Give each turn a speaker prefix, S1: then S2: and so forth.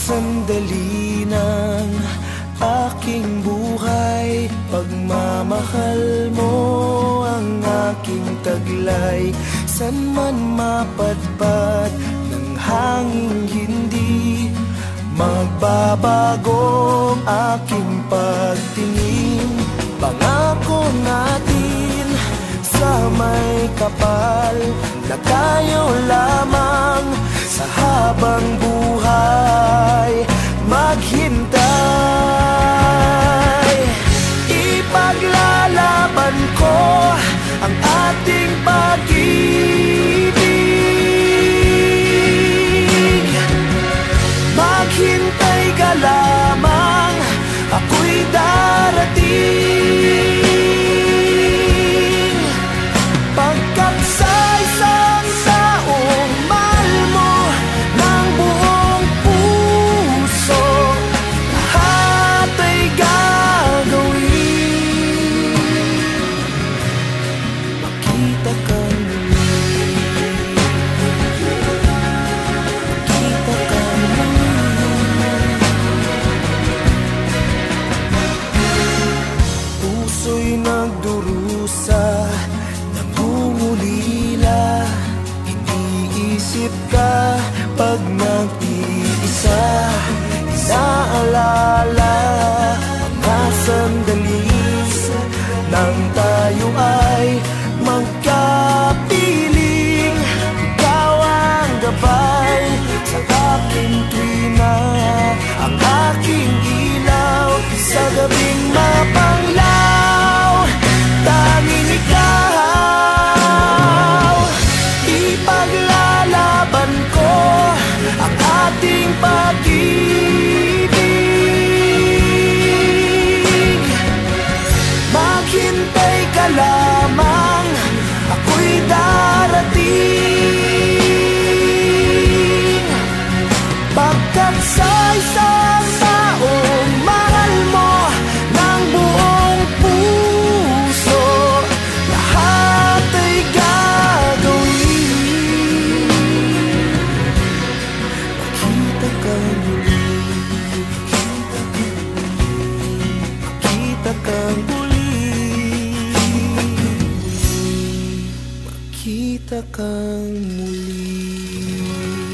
S1: Sandali ng aking buhay, pagmamahal mo ang aking taglay. San man mapadpad ng hanging, hindi magbabago ang aking pagtingin. Pangako natin sa may kapal na tayo lamang sa habang buhay maghintay. Ipaglalaban ko ang ating pag-ibig. Maghintay ka lamang, ako'y darating. Pagkat sa isang taong mahal mo ng buong puso, lahat ay gagawin. Makita kang muli, makita kang muli. Puso'y nagdurusa, nangungulila, iniisip ka pag nag-iisa. Inaalala mga sandali nang tayo ay magkapiling. Ikaw ang gabay sa aking tuwina, ang aking ilaw sa gabing mapanglaw. Tanging ikaw, ipaglalaban ko ang ating pag-ibig. Maghintay ka lamang, ako'y darating. Pagkat sa isang taong mahal mo ng buong puso, lahat ay gagawin. Makita kang muli, makita kang muli, makita kang muli.